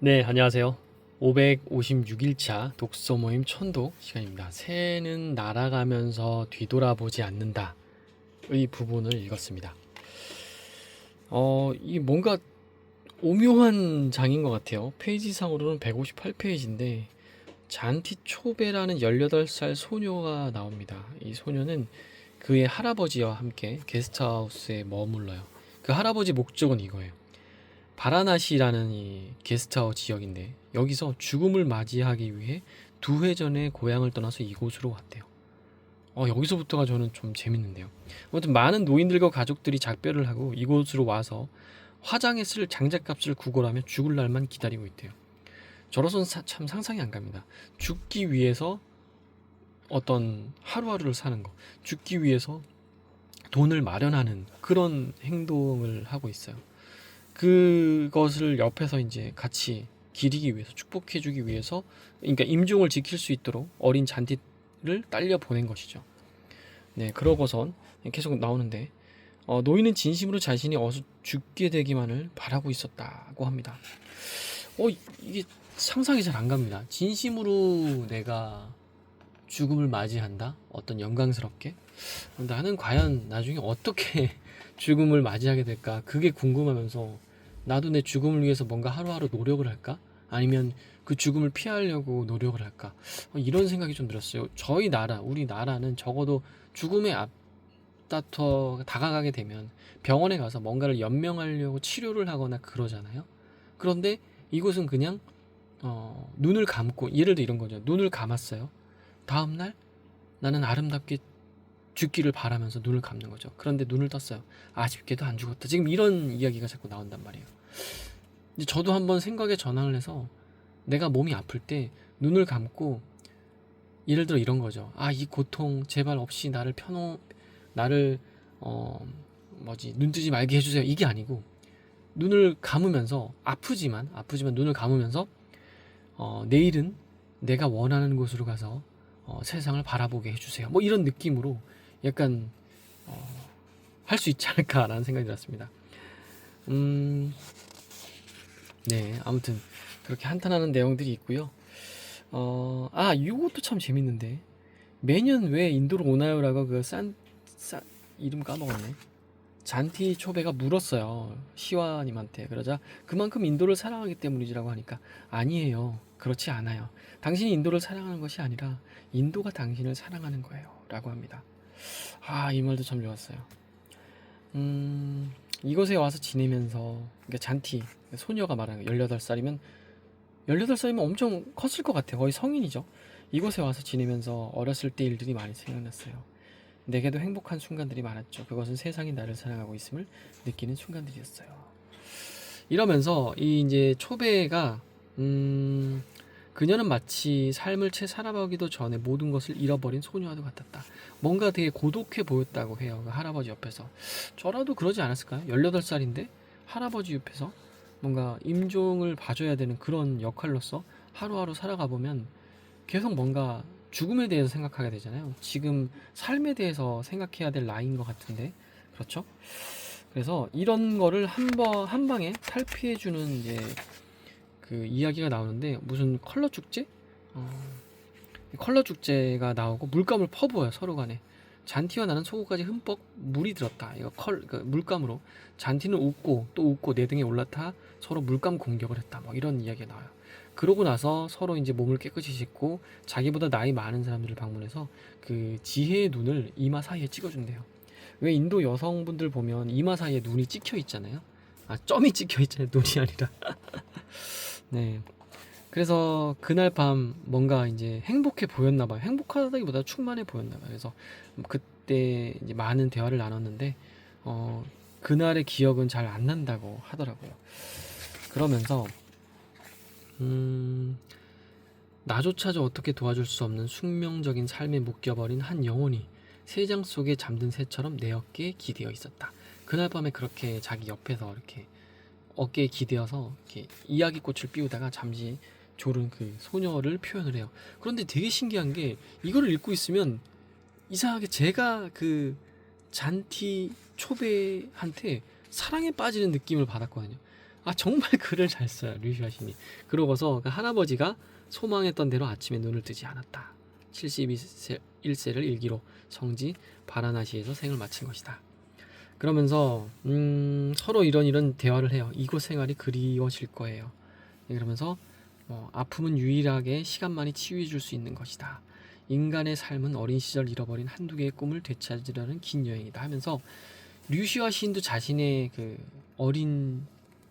네, 안녕하세요. 556일차 독서 모임 천독 시간입니다. 새는 날아가면서 뒤돌아보지 않는다의 부분을 읽었습니다. 이 뭔가 오묘한 장인 것 같아요. 페이지상으로는 158페이지인데 잔티 초베라는 18살 소녀가 나옵니다. 이 소녀는 그의 할아버지와 함께 게스트하우스에 머물러요. 그 할아버지 목적은 이거예요. 바라나시라는 이 게스트하우스 지역인데 여기서 죽음을 맞이하기 위해 2회 전에 고향을 떠나서 이곳으로 왔대요. 여기서부터가 저는 좀 재밌는데요. 아무튼 많은 노인들과 가족들이 작별을 하고 이곳으로 와서 화장에 쓸 장작값을 구걸하며 죽을 날만 기다리고 있대요. 저로서는 참 상상이 안 갑니다. 죽기 위해서 어떤 하루하루를 사는 거, 죽기 위해서 돈을 마련하는 그런 행동을 하고 있어요. 그것을 옆에서 이제 같이 기리기 위해서, 축복해주기 위해서, 그러니까 임종을 지킬 수 있도록 어린 잔티를 딸려 보낸 것이죠. 네, 그러고선 계속 나오는데 노인은 진심으로 자신이 어서 죽게 되기만을 바라고 있었다고 합니다. 이게 상상이 잘 안 갑니다. 진심으로 내가 죽음을 맞이한다? 어떤 영광스럽게? 나는 과연 나중에 어떻게 죽음을 맞이하게 될까? 그게 궁금하면서 나도 내 죽음을 위해서 뭔가 하루하루 노력을 할까? 아니면 그 죽음을 피하려고 노력을 할까? 이런 생각이 좀 들었어요. 저희 나라, 우리나라는 적어도 죽음에 앞다퉈 다가가게 되면 병원에 가서 뭔가를 연명하려고 치료를 하거나 그러잖아요. 그런데 이곳은 그냥 눈을 감고, 예를 들어 이런 거죠. 눈을 감았어요. 다음날 나는 아름답게 죽기를 바라면서 눈을 감는 거죠. 그런데 눈을 떴어요. 아쉽게도 안 죽었다. 지금 이런 이야기가 자꾸 나온단 말이에요. 근데 저도 한번 생각의 전환을 해서 내가 몸이 아플 때 눈을 감고 예를 들어 이런 거죠. 이 고통 제발 없이 나를 눈 뜨지 말게 해주세요. 이게 아니고 눈을 감으면서 아프지만 눈을 감으면서 내일은 내가 원하는 곳으로 가서 세상을 바라보게 해주세요. 뭐 이런 느낌으로 약간 할 수 있지 않을까라는 생각이 들었습니다. 네, 아무튼 그렇게 한탄하는 내용들이 있고요. 이것도 참 재밌는데 매년 왜 인도로 오나요라고 이름 까먹었네. 잔티 초베가 물었어요. 시와님한테. 그러자 그만큼 인도를 사랑하기 때문이라고 하니까 아니에요. 그렇지 않아요. 당신이 인도를 사랑하는 것이 아니라 인도가 당신을 사랑하는 거예요. 라고 합니다. 이 말도 참 좋았어요. 이곳에 와서 지내면서 그러니까 잔티 소녀가 말하는 거 18살이면 엄청 컸을 것 같아요. 거의 성인이죠. 이곳에 와서 지내면서 어렸을 때 일들이 많이 생각났어요. 내게도 행복한 순간들이 많았죠. 그것은 세상이 나를 사랑하고 있음을 느끼는 순간들이었어요. 이러면서 이 이제 초배가 그녀는 마치 삶을 채 살아보기도 전에 모든 것을 잃어버린 소녀와도 같았다. 뭔가 되게 고독해 보였다고 해요. 그 할아버지 옆에서. 저라도 그러지 않았을까요? 18살인데 할아버지 옆에서 뭔가 임종을 봐줘야 되는 그런 역할로서 하루하루 살아가 보면 계속 뭔가 죽음에 대해서 생각하게 되잖아요. 지금 삶에 대해서 생각해야 될 나이인 것 같은데, 그렇죠? 그래서 이런 거를 한 방에 탈피해주는 이제 그 이야기가 나오는데 무슨 컬러 축제? 컬러 축제가 나오고 물감을 퍼부어요 서로 간에. 잔티와 나는 속옷까지 흠뻑 물이 들었다. 이거 그 물감으로 잔티는 웃고 또 웃고 내 등에 올라타 서로 물감 공격을 했다. 뭐 이런 이야기가 나와요. 그러고 나서 서로 이제 몸을 깨끗이 씻고 자기보다 나이 많은 사람들을 방문해서 그 지혜의 눈을 이마 사이에 찍어준대요. 왜 인도 여성분들 보면 이마 사이에 눈이 찍혀 있잖아요. 점이 찍혀 있잖아요. 눈이 아니라. 네. 그래서 그날 밤 뭔가 이제 행복해 보였나 봐요. 행복하다기보다 충만해 보였나 봐요. 그래서 그때 이제 많은 대화를 나눴는데 그날의 기억은 잘 안 난다고 하더라고요. 그러면서 나조차도 어떻게 도와줄 수 없는 숙명적인 삶에 묶여버린 한 영혼이 세장 속에 잠든 새처럼 내 어깨에 기대어 있었다. 그날 밤에 그렇게 자기 옆에서 이렇게 어깨에 기대어서 이렇게 이야기꽃을 피우다가 잠시 졸은 그 소녀를 표현을 해요. 그런데 되게 신기한 게 이거를 읽고 있으면 이상하게 제가 그 잔티 초배한테 사랑에 빠지는 느낌을 받았거든요. 정말 글을 잘 써요, 류시아 신이. 그러고서 그 할아버지가 소망했던 대로 아침에 눈을 뜨지 않았다. 71세를 일기로 성지 바라나시에서 생을 마친 것이다. 그러면서 서로 이런 대화를 해요. 이곳 생활이 그리워질 거예요. 그러면서 아픔은 유일하게 시간만이 치유해 줄 수 있는 것이다. 인간의 삶은 어린 시절 잃어버린 한두 개의 꿈을 되찾으려는 긴 여행이다 하면서 류시아 시인도 자신의 그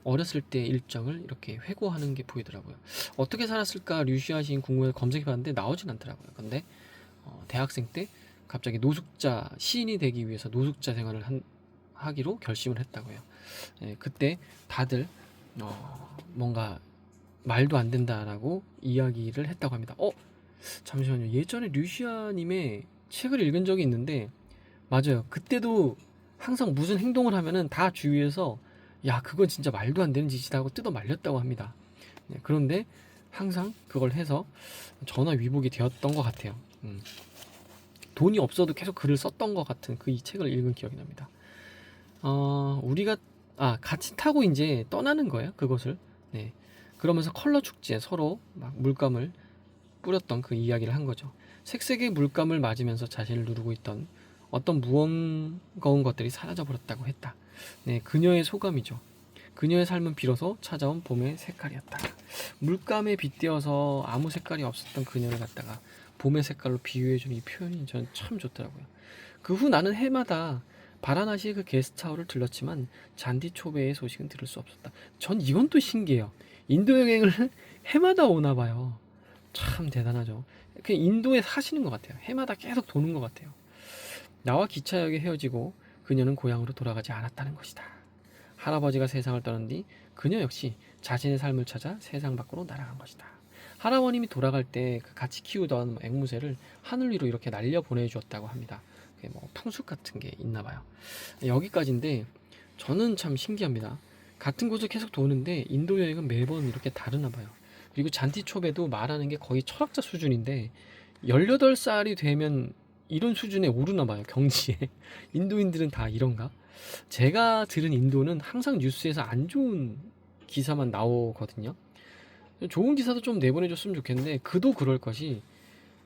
어렸을 때 일정을 이렇게 회고하는 게 보이더라고요. 어떻게 살았을까 류시아 시인 궁금해서 검색해봤는데 나오진 않더라고요. 근데 대학생 때 갑자기 노숙자 시인이 되기 위해서 노숙자 생활을 하기로 결심을 했다고요. 예, 그때 다들 뭔가 말도 안 된다라고 이야기를 했다고 합니다. 잠시만요. 예전에 류시아님의 책을 읽은 적이 있는데 맞아요. 그때도 항상 무슨 행동을 하면은 다 주위에서 야 그건 진짜 말도 안 되는 짓이다 하고 뜯어 말렸다고 합니다. 네, 그런데 항상 그걸 해서 전화 위복이 되었던 것 같아요. 돈이 없어도 계속 글을 썼던 것 같은 그 이 책을 읽은 기억이 납니다. 우리가 같이 타고 이제 떠나는 거예요. 그것을. 네. 그러면서 컬러 축제에 서로 막 물감을 뿌렸던 그 이야기를 한 거죠. 색색의 물감을 맞으면서 자신을 누르고 있던 어떤 무언가운 것들이 사라져 버렸다고 했다. 네, 그녀의 소감이죠. 그녀의 삶은 비로소 찾아온 봄의 색깔이었다. 물감에 빗대어서 아무 색깔이 없었던 그녀를 갖다가 봄의 색깔로 비유해준 이 표현이 저는 참 좋더라고요. 그 후 나는 해마다 바라나시의 그 게스트하우스를 들렀지만 잔디 초베의 소식은 들을 수 없었다. 전 이건 또 신기해요. 인도 여행을 해마다 오나 봐요. 참 대단하죠. 그냥 인도에 사시는 것 같아요. 해마다 계속 도는 것 같아요. 나와 기차역에 헤어지고 그녀는 고향으로 돌아가지 않았다는 것이다. 할아버지가 세상을 떠난 뒤 그녀 역시 자신의 삶을 찾아 세상 밖으로 날아간 것이다. 할아버님이 돌아갈 때 그 같이 키우던 앵무새를 하늘 위로 이렇게 날려 보내주었다고 합니다. 그게 풍습 같은 게 있나 봐요. 여기까지인데 저는 참 신기합니다. 같은 곳을 계속 도는데 인도 여행은 매번 이렇게 다르나 봐요. 그리고 잔티초베도 말하는 게 거의 철학자 수준인데 18살이 되면 이런 수준에 오르나 봐요. 경지에. 인도인들은 다 이런가? 제가 들은 인도는 항상 뉴스에서 안 좋은 기사만 나오거든요. 좋은 기사도 좀 내보내줬으면 좋겠는데 그도 그럴 것이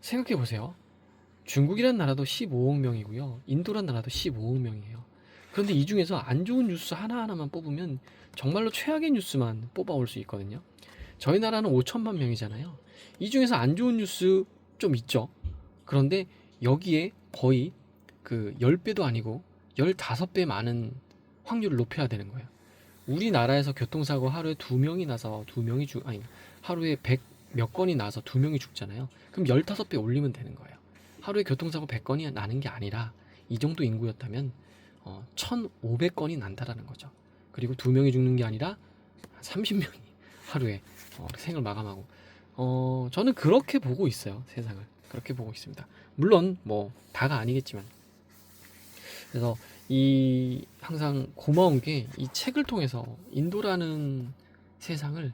생각해 보세요. 중국이란 나라도 15억 명이고요. 인도란 나라도 15억 명이에요. 그런데 이 중에서 안 좋은 뉴스 하나하나만 뽑으면 정말로 최악의 뉴스만 뽑아올 수 있거든요. 저희 나라는 5천만 명이잖아요. 이 중에서 안 좋은 뉴스 좀 있죠. 그런데 여기에 거의 그 10배도 아니고 15배 많은 확률을 높여야 되는 거예요. 우리나라에서 교통사고 하루에 2명이 나서 2명이 아니 하루에 100 몇 건이 나서 2명이 죽잖아요. 그럼 15배 올리면 되는 거예요. 하루에 교통사고 100건이 나는 게 아니라 이 정도 인구였다면 1,500건이 난다라는 거죠. 그리고 2명이 죽는 게 아니라 30명이 하루에 생을 마감하고 저는 그렇게 보고 있어요. 세상을 그렇게 보고 있습니다. 물론 다가 아니겠지만 그래서 이 항상 고마운 게 이 책을 통해서 인도라는 세상을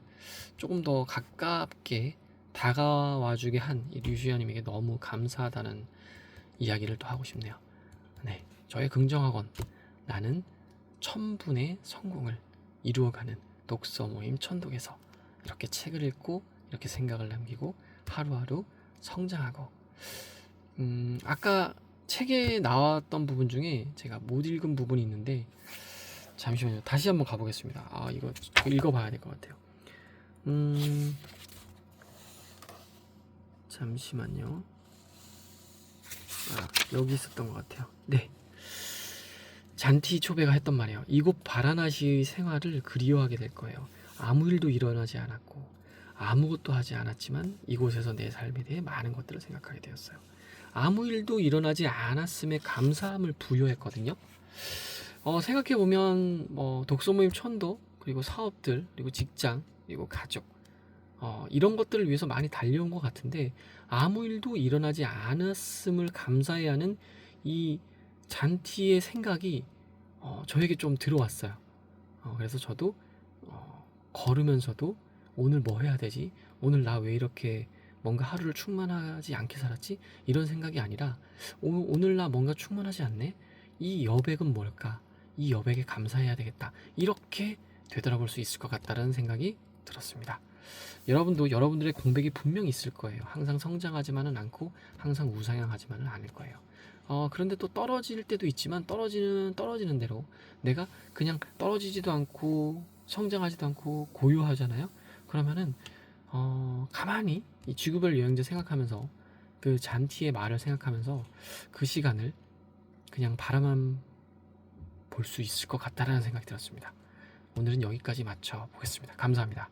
조금 더 가깝게 다가와주게 한 이 류시아님에게 너무 감사하다는 이야기를 또 하고 싶네요. 네, 저의 긍정학원 나는 1000분의 성공을 이루어가는 독서 모임 천독에서 이렇게 책을 읽고 이렇게 생각을 남기고 하루하루 성장하고 아까 책에 나왔던 부분 중에 제가 못 읽은 부분이 있는데 잠시만요. 다시 한번 가보겠습니다. 이거 읽어봐야 될 것 같아요. 잠시만요. 여기 있었던 것 같아요. 네. 잔티 초베가 했던 말이에요. 이곳 바라나시의 생활을 그리워하게 될 거예요. 아무 일도 일어나지 않았고 아무것도 하지 않았지만 이곳에서 내 삶에 대해 많은 것들을 생각하게 되었어요. 아무 일도 일어나지 않았음에 감사함을 부여했거든요. 생각해보면 독서 모임 천도 그리고 사업들 그리고 직장 그리고 가족 이런 것들을 위해서 많이 달려온 것 같은데 아무 일도 일어나지 않았음을 감사해야 하는 이 잔티의 생각이 저에게 좀 들어왔어요. 그래서 저도 걸으면서도 오늘 뭐 해야 되지? 오늘 나 왜 이렇게 뭔가 하루를 충만하지 않게 살았지? 이런 생각이 아니라 오늘 나 뭔가 충만하지 않네? 이 여백은 뭘까? 이 여백에 감사해야 되겠다. 이렇게 되돌아볼 수 있을 것 같다는 생각이 들었습니다. 여러분도 여러분들의 공백이 분명히 있을 거예요. 항상 성장하지만은 않고 항상 우상향하지만은 않을 거예요. 그런데 또 떨어질 때도 있지만 떨어지는 대로 내가 그냥 떨어지지도 않고 성장하지도 않고 고요하잖아요. 그러면은 가만히 이 지구별 여행자 생각하면서 그 잔티의 말을 생각하면서 그 시간을 그냥 바라만 볼 수 있을 것 같다라는 생각이 들었습니다. 오늘은 여기까지 마쳐 보겠습니다. 감사합니다.